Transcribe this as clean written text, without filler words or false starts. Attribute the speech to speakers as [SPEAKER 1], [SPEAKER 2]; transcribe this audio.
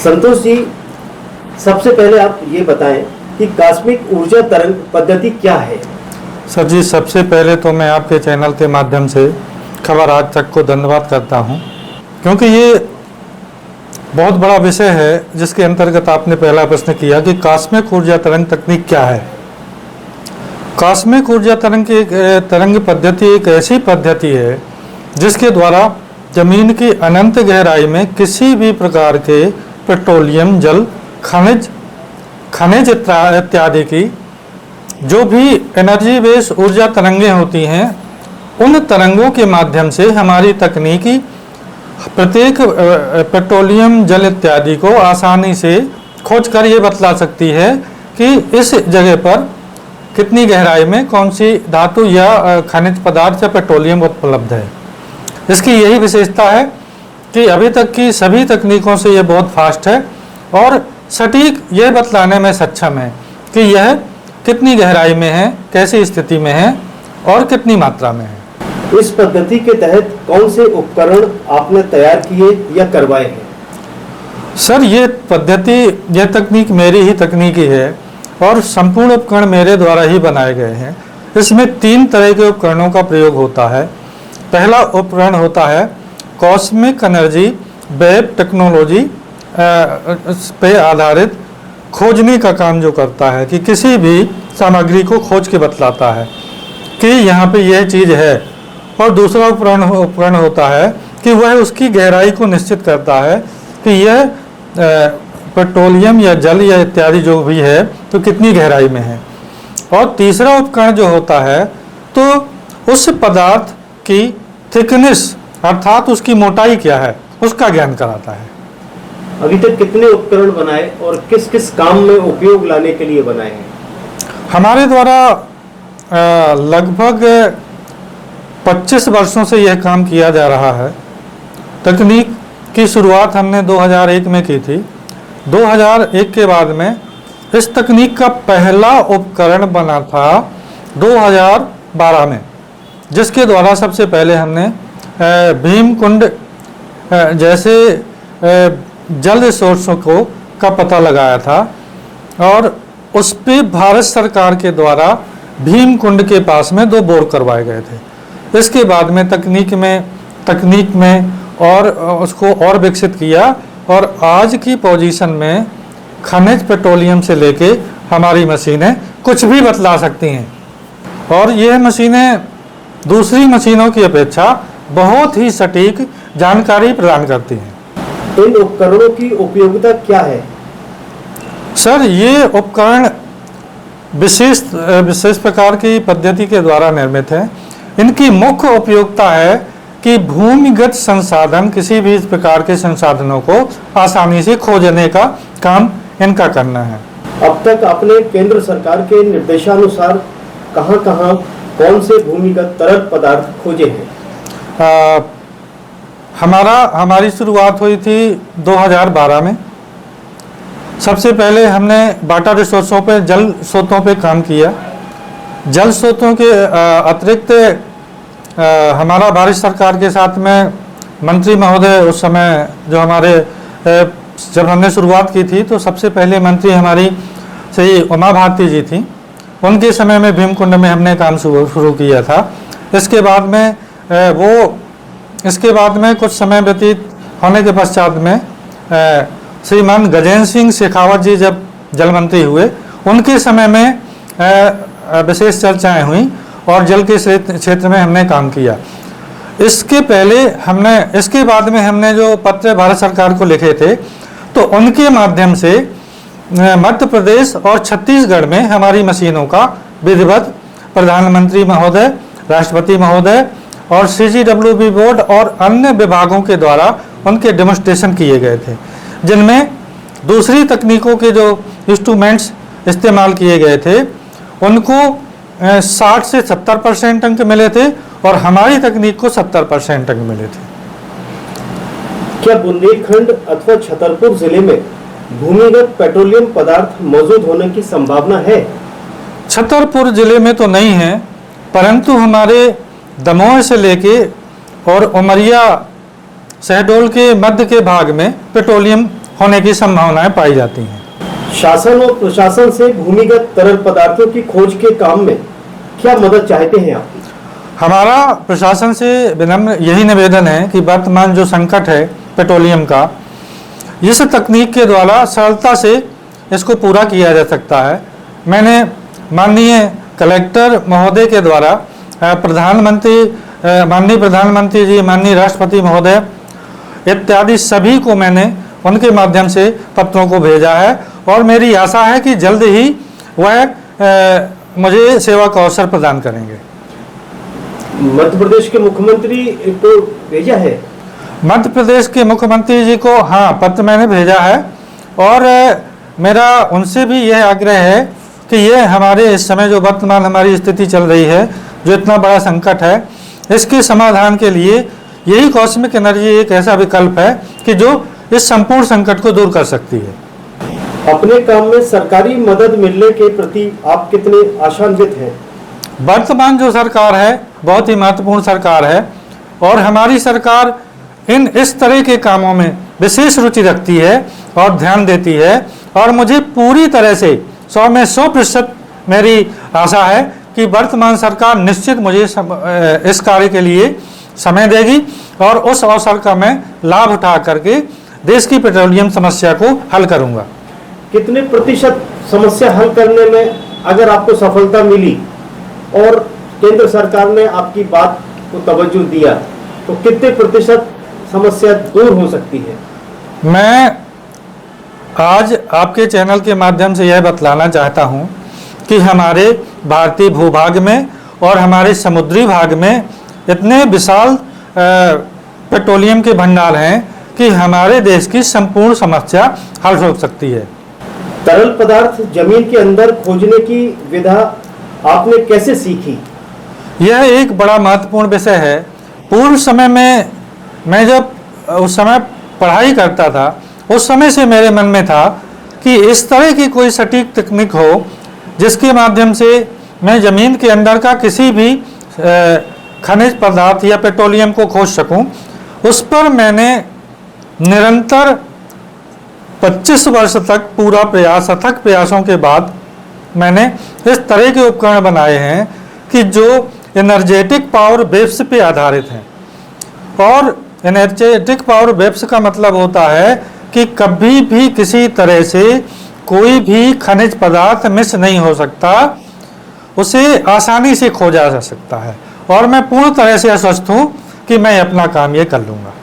[SPEAKER 1] संतोष जी, सबसे पहले आप ये बताएं कि कॉस्मिक ऊर्जा तरंग पद्धति क्या है।
[SPEAKER 2] सर जी, सबसे पहले तो मैं आपके चैनल के माध्यम से खबर आज तक को धन्यवाद करता हूं, क्योंकि ये बहुत बड़ा विषय है जिसके अंतर्गत आपने पहला प्रश्न किया कि कॉस्मिक ऊर्जा तरंग तकनीक क्या है। कॉस्मिक ऊर्जा तरंग पद्धति एक ऐसी पद्धति है जिसके द्वारा जमीन की अनंत गहराई में किसी भी प्रकार के पेट्रोलियम, जल, खनिज इत्यादि की जो भी एनर्जी बेस ऊर्जा तरंगें होती हैं, उन तरंगों के माध्यम से हमारी तकनीकी प्रत्येक पेट्रोलियम, जल इत्यादि को आसानी से खोज कर ये बतला सकती है कि इस जगह पर कितनी गहराई में कौन सी धातु या खनिज पदार्थ या पेट्रोलियम उपलब्ध है। इसकी यही विशेषता है कि अभी तक की सभी तकनीकों से यह बहुत फास्ट है और सटीक यह बतलाने में सक्षम है कि यह कितनी गहराई में है, कैसी स्थिति में है और कितनी मात्रा में है।
[SPEAKER 1] इस पद्धति के तहत कौन से उपकरण आपने तैयार किए या करवाए हैं?
[SPEAKER 2] सर, ये पद्धति, यह तकनीक मेरी ही तकनीकी है और संपूर्ण उपकरण मेरे द्वारा ही बनाए गए हैं। इसमें 3 तरह के उपकरणों का प्रयोग होता है। पहला उपकरण होता है कॉस्मिक एनर्जी वेब टेक्नोलॉजी पे आधारित खोजने का काम जो करता है कि किसी भी सामग्री को खोज के बतलाता है कि यहाँ पे यह चीज़ है। और दूसरा उपकरण होता है कि वह उसकी गहराई को निश्चित करता है कि यह पेट्रोलियम या जल या इत्यादि जो भी है तो कितनी गहराई में है। और तीसरा उपकरण जो होता है तो उस पदार्थ की थिकनेस अर्थात उसकी मोटाई क्या है उसका ज्ञान कराता है।
[SPEAKER 1] अभी तक कितने उपकरण बनाए और किस किस काम में उपयोग लाने के लिए बनाए हैं?
[SPEAKER 2] हमारे द्वारा लगभग 25 वर्षों से यह काम किया जा रहा है। तकनीक की शुरुआत हमने 2001 में की थी। 2001 के बाद में इस तकनीक का पहला उपकरण बना था 2012 में, जिसके द्वारा सबसे पहले हमने भीमकुंड जैसे जल रिसोर्सों का पता लगाया था और उस पे भारत सरकार के द्वारा भीमकुंड के पास में 2 बोर करवाए गए थे। इसके बाद में तकनीक में और उसको और विकसित किया और आज की पोजीशन में खनिज पेट्रोलियम से लेके हमारी मशीनें कुछ भी बतला सकती हैं और यह मशीनें दूसरी मशीनों की अपेक्षा बहुत ही सटीक जानकारी प्रदान करती हैं।
[SPEAKER 1] इन उपकरणों की उपयोगिता क्या है?
[SPEAKER 2] सर, ये उपकरण विशेष प्रकार की पद्धति के द्वारा निर्मित है। इनकी मुख्य उपयोगिता है कि भूमिगत संसाधन, किसी भी इस प्रकार के संसाधनों को आसानी से खोजने का काम इनका करना है।
[SPEAKER 1] अब तक आपने केंद्र सरकार के निर्देशानुसार कहां-कहां कौन से भूमिगत तरल पदार्थ खोजे हैं?
[SPEAKER 2] हमारी शुरुआत हुई थी 2012 में। सबसे पहले हमने वाटर रिसोर्सों पे, जल स्रोतों पे काम किया। जल स्रोतों के अतिरिक्त हमारा भारत सरकार के साथ में मंत्री महोदय उस समय जो हमारे जब हमने शुरुआत की थी तो सबसे पहले मंत्री हमारी श्री उमा भारती जी थी। उनके समय में भीमकुंड में हमने काम शुरू किया था। इसके बाद में कुछ समय व्यतीत होने के पश्चात में श्रीमान गजेंद्र सिंह शेखावत जी जब जल मंत्री हुए, उनके समय में विशेष चर्चाएं हुई और जल के क्षेत्र में हमने काम किया। इसके बाद में हमने जो पत्र भारत सरकार को लिखे थे तो उनके माध्यम से मध्य प्रदेश और छत्तीसगढ़ में हमारी मशीनों का विधिवत प्रधानमंत्री महोदय, राष्ट्रपति महोदय और CGWB बोर्ड और अन्य विभागों के द्वारा उनके डेमोन्स्ट्रेशन किए गए थे, जिनमें दूसरी तकनीकों के जो इंस्ट्रूमेंट्स इस्तेमाल किए गए थे उनको 60 से 70% अंक मिले थे और हमारी तकनीक को 70% अंक मिले थे।
[SPEAKER 1] क्या बुंदेलखंड अथवा छतरपुर जिले में भूमिगत पेट्रोलियम पदार्थ मौजूद होने की संभावना है?
[SPEAKER 2] छतरपुर जिले में तो नहीं है, परंतु हमारे दमोह से लेके और उमरिया शहडोल के मध्य के भाग में पेट्रोलियम होने की संभावनाएं पाई जाती हैं।
[SPEAKER 1] शासन और प्रशासन से भूमिगत तरल पदार्थों की खोज के काम में क्या मदद चाहते हैं आप?
[SPEAKER 2] हमारा प्रशासन से विनम्र यही निवेदन है कि वर्तमान जो संकट है पेट्रोलियम का, इस तकनीक के द्वारा सरलता से इसको पूरा किया जा सकता है। मैंने माननीय कलेक्टर महोदय के द्वारा माननीय प्रधानमंत्री जी, माननीय राष्ट्रपति महोदय इत्यादि सभी को मैंने उनके माध्यम से पत्रों को भेजा है और मेरी आशा है कि जल्द ही वह मुझे सेवा का अवसर प्रदान करेंगे।
[SPEAKER 1] मध्य प्रदेश के मुख्यमंत्री को भेजा है?
[SPEAKER 2] मध्य प्रदेश के मुख्यमंत्री जी को हाँ पत्र मैंने भेजा है और मेरा उनसे भी यह आग्रह है कि ये हमारे इस समय जो वर्तमान हमारी स्थिति चल रही है, जो इतना बड़ा संकट है, इसके समाधान के लिए यही कॉस्मिक एनर्जी एक ऐसा विकल्प है कि जो इस संपूर्ण संकट को दूर कर सकती है।
[SPEAKER 1] अपने काम में सरकारी मदद मिलने के प्रति आप कितने आशान्वित हैं?
[SPEAKER 2] वर्तमान जो सरकार है बहुत ही महत्वपूर्ण सरकार है और हमारी सरकार इस तरह के कामों में विशेष रुचि रखती है और ध्यान देती है और मुझे पूरी तरह से 100 में 100% मेरी आशा है कि वर्तमान सरकार निश्चित मुझे इस कार्य के लिए समय देगी और उस अवसर का मैं लाभ उठा करके देश की पेट्रोलियम समस्या को हल करूंगा।
[SPEAKER 1] कितने प्रतिशत समस्या हल करने में अगर आपको सफलता मिली और केंद्र सरकार ने आपकी बात को तवज्जो दिया तो कितने प्रतिशत समस्या दूर हो सकती है?
[SPEAKER 2] मैं आज आपके चैनल के माध्यम से यह बतलाना चाहता हूं कि हमारे भारतीय भूभाग में और हमारे समुद्री भाग में इतने विशाल पेट्रोलियम के भंडार हैं कि हमारे देश की संपूर्ण समस्या हल हो सकती है।
[SPEAKER 1] तरल पदार्थ जमीन के अंदर खोजने की विधा आपने कैसे सीखी?
[SPEAKER 2] यह एक बड़ा महत्वपूर्ण विषय है। पूर्व समय में मैं जब उस समय पढ़ाई करता था, उस समय से मेरे मन में था कि इस तरह की कोई सटीक तकनीक हो जिसके माध्यम से मैं ज़मीन के अंदर का किसी भी खनिज पदार्थ या पेट्रोलियम को खोज सकूं। उस पर मैंने निरंतर 25 वर्ष तक पूरा अथक प्रयासों के बाद मैंने इस तरह के उपकरण बनाए हैं कि जो एनर्जेटिक पावर वेव्स पे आधारित हैं। और एनर्जेटिक पावर वेव्स का मतलब होता है कि कभी भी किसी तरह से कोई भी खनिज पदार्थ मिस नहीं हो सकता, उसे आसानी से खोजा जा सकता है और मैं पूर्ण तरह से आश्वस्त हूँ कि मैं अपना काम ये कर लूँगा।